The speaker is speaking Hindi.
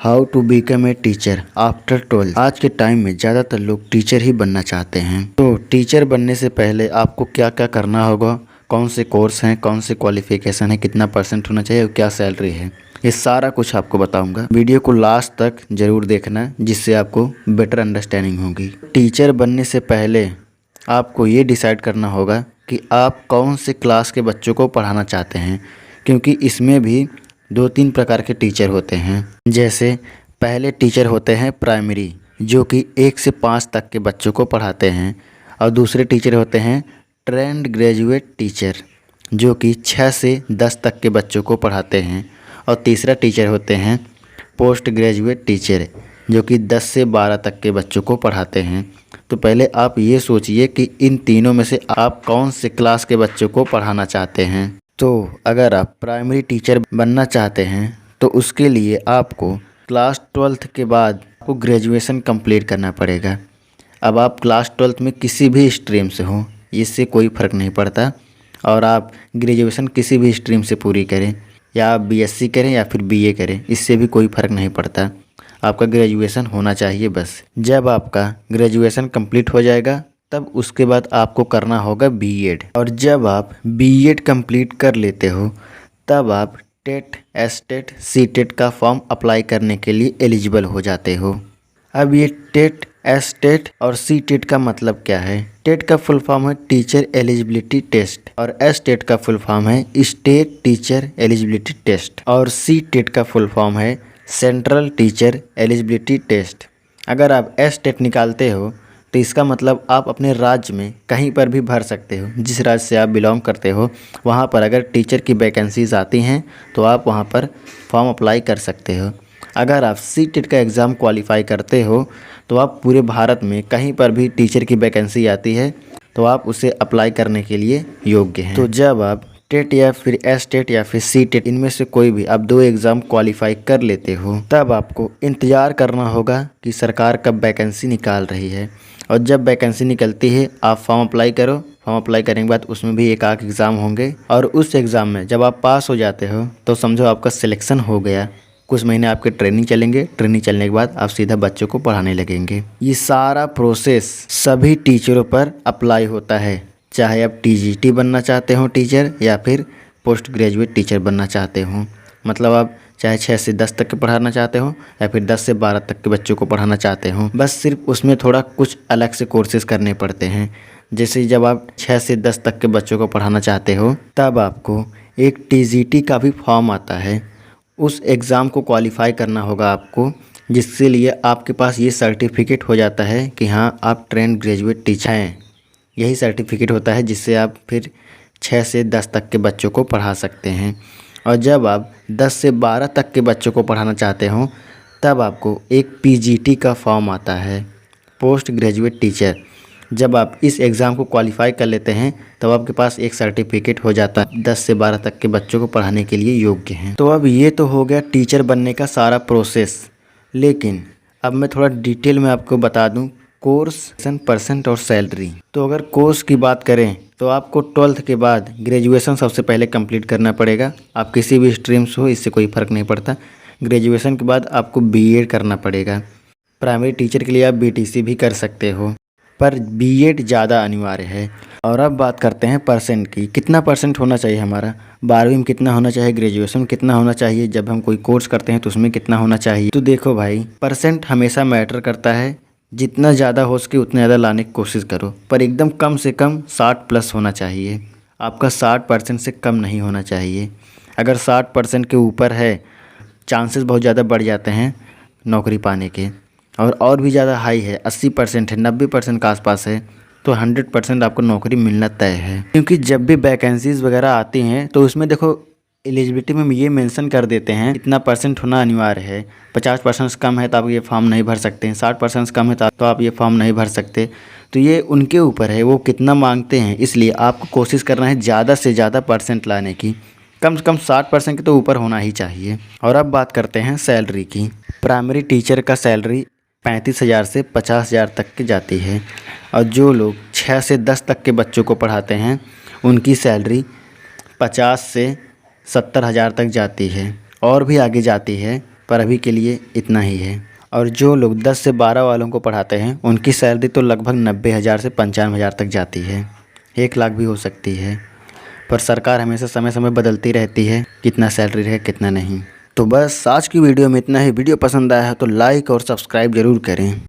How to become a teacher after 12। आज के टाइम में ज़्यादातर लोग टीचर ही बनना चाहते हैं। तो टीचर बनने से पहले आपको क्या क्या करना होगा, कौन से कोर्स हैं, कौन से क्वालिफिकेशन है, कितना परसेंट होना चाहिए और क्या सैलरी है, ये सारा कुछ आपको बताऊंगा। वीडियो को लास्ट तक ज़रूर देखना, जिससे आपको बेटर अंडरस्टैंडिंग होगी। टीचर बनने से पहले आपको ये डिसाइड करना होगा कि आप कौन से क्लास के बच्चों को पढ़ाना चाहते हैं, क्योंकि इसमें भी 2-3 प्रकार के टीचर होते हैं। जैसे पहले टीचर होते हैं प्राइमरी, जो कि 1 से 5 तक के बच्चों को पढ़ाते हैं, और दूसरे टीचर होते हैं ट्रेंड ग्रेजुएट टीचर, जो कि 6 से 10 तक के बच्चों को पढ़ाते हैं, और तीसरा टीचर होते हैं पोस्ट ग्रेजुएट टीचर, जो कि 10 से 12 तक के बच्चों को पढ़ाते हैं। तो पहले आप ये सोचिए कि इन तीनों में से आप कौन से क्लास के बच्चों को पढ़ाना चाहते हैं। तो अगर आप प्राइमरी टीचर बनना चाहते हैं तो उसके लिए आपको क्लास 12th के बाद आपको ग्रेजुएशन कंप्लीट करना पड़ेगा। अब आप क्लास 12th में किसी भी स्ट्रीम से हो, इससे कोई फ़र्क नहीं पड़ता, और आप ग्रेजुएशन किसी भी स्ट्रीम से पूरी करें, या आप बीएससी करें या फिर बीए करें, इससे भी कोई फ़र्क नहीं पड़ता। आपका ग्रेजुएशन होना चाहिए बस। जब आपका ग्रेजुएशन कंप्लीट हो जाएगा तब उसके बाद आपको करना होगा बीएड, और जब आप बीएड कंप्लीट कर लेते हो तब आप टेट, एसटेट, सीटेट का फॉर्म अप्लाई करने के लिए एलिजिबल हो जाते हो। अब ये टेट, एसटेट और सीटेट का मतलब क्या है? टेट का फुल फॉर्म है टीचर एलिजिबिलिटी टेस्ट, और एसटेट का फुल फॉर्म है स्टेट टीचर एलिजिबिलिटी टेस्ट, और सीटेट का फुल फॉर्म है सेंट्रल टीचर एलिजिबिलिटी टेस्ट। अगर आप एसटेट निकालते हो तो इसका मतलब आप अपने राज्य में कहीं पर भी भर सकते हो। जिस राज्य से आप बिलोंग करते हो वहाँ पर अगर टीचर की वैकेंसीज आती हैं तो आप वहाँ पर फॉर्म अप्लाई कर सकते हो। अगर आप सीटेट का एग्ज़ाम क्वालिफाई करते हो तो आप पूरे भारत में कहीं पर भी टीचर की वैकेंसी आती है तो आप उसे अप्लाई करने के लिए योग्य हैं। तो जब आप टेट या फिर एसटेट या फिर सीटेट, इनमें से कोई भी आप 2 एग्ज़ाम क्वालिफाई कर लेते हो, तब आपको इंतज़ार करना होगा कि सरकार कब वैकेंसी निकाल रही है। और जब वैकेंसी निकलती है आप फॉर्म अप्लाई करो। फॉर्म अप्लाई करने के बाद उसमें भी एक आध एग्ज़ाम होंगे, और उस एग्ज़ाम में जब आप पास हो जाते हो तो समझो आपका सिलेक्शन हो गया। कुछ महीने आपके ट्रेनिंग चलेंगे, ट्रेनिंग चलने के बाद आप सीधा बच्चों को पढ़ाने लगेंगे। ये सारा प्रोसेस सभी टीचरों पर अप्लाई होता है, चाहे आप टीजीटी बनना चाहते हो टीचर, या फिर पोस्ट ग्रेजुएट टीचर बनना चाहते हो। मतलब आप चाहे 6 से 10 तक के पढ़ाना चाहते हो या फिर 10 से 12 तक के बच्चों को पढ़ाना चाहते हो, बस सिर्फ उसमें थोड़ा कुछ अलग से कोर्सेज करने पड़ते हैं। जैसे जब आप 6 से 10 तक के बच्चों को पढ़ाना चाहते हो तब आपको एक टीजीटी का भी फॉर्म आता है। उस एग्ज़ाम को क्वालिफाई करना होगा आपको, जिसके लिए आपके पास ये सर्टिफिकेट हो जाता है कि हाँ आप ट्रेंड ग्रेजुएट टीचर हैं। यही सर्टिफिकेट होता है जिससे आप फिर 6 से 10 तक के बच्चों को पढ़ा सकते हैं। और जब आप 10 से 12 तक के बच्चों को पढ़ाना चाहते हो तब आपको एक पीजीटी का फॉर्म आता है, पोस्ट ग्रेजुएट टीचर। जब आप इस एग्ज़ाम को क्वालिफाई कर लेते हैं तब आपके पास एक सर्टिफिकेट हो जाता है 10 से 12 तक के बच्चों को पढ़ाने के लिए योग्य हैं। तो अब ये तो हो गया टीचर बनने का सारा प्रोसेस, लेकिन अब मैं थोड़ा डिटेल में आपको बता दूं कोर्स, परसेंट और सैलरी। तो अगर कोर्स की बात करें तो आपको 12th के बाद ग्रेजुएशन सबसे पहले कंप्लीट करना पड़ेगा। आप किसी भी स्ट्रीम से हो, इससे कोई फ़र्क नहीं पड़ता। ग्रेजुएशन के बाद आपको बीएड करना पड़ेगा। प्राइमरी टीचर के लिए आप बीटीसी भी कर सकते हो, पर बीएड ज़्यादा अनिवार्य है। और अब बात करते हैं परसेंट की। कितना परसेंट होना चाहिए हमारा? 12वीं में कितना होना चाहिए, ग्रेजुएशन में कितना होना चाहिए, जब हम कोई कोर्स करते हैं तो उसमें कितना होना चाहिए? तो देखो भाई, परसेंट हमेशा मैटर करता है। जितना ज़्यादा हो सके उतना ज़्यादा लाने की कोशिश करो, पर एकदम कम से कम 60+ होना चाहिए। आपका 60% से कम नहीं होना चाहिए। अगर 60% के ऊपर है, चांसेस बहुत ज़्यादा बढ़ जाते हैं नौकरी पाने के। और भी ज़्यादा हाई है, 80% है, 90% के आसपास है, तो 100% आपको नौकरी मिलना तय है। क्योंकि जब भी वैकेंसीज़ वगैरह आती हैं तो उसमें देखो एलिजिबिलिटी में ये मेंशन कर देते हैं इतना परसेंट होना अनिवार्य है। 50% से कम है तो आप ये फॉर्म नहीं भर सकते हैं, 60% से कम है तो आप ये फॉर्म नहीं भर सकते। तो ये उनके ऊपर है वो कितना मांगते हैं, इसलिए आपको कोशिश करना है ज़्यादा से ज़्यादा परसेंट लाने की। कम से कम 60% के तो ऊपर होना ही चाहिए। और अब बात करते हैं सैलरी की। प्राइमरी टीचर का सैलरी 35,000 से 50,000 तक की जाती है, और जो लोग 6 से 10 तक के बच्चों को पढ़ाते हैं उनकी सैलरी 50 से 70,000 तक जाती है, और भी आगे जाती है पर अभी के लिए इतना ही है। और जो लोग 10 से 12 वालों को पढ़ाते हैं उनकी सैलरी तो लगभग 90,000 से 95,000 तक जाती है, 1 लाख भी हो सकती है। पर सरकार हमेशा समय समय बदलती रहती है, कितना सैलरी है कितना नहीं। तो बस आज की वीडियो में इतना ही। वीडियो पसंद आया है तो लाइक और सब्सक्राइब ज़रूर करें।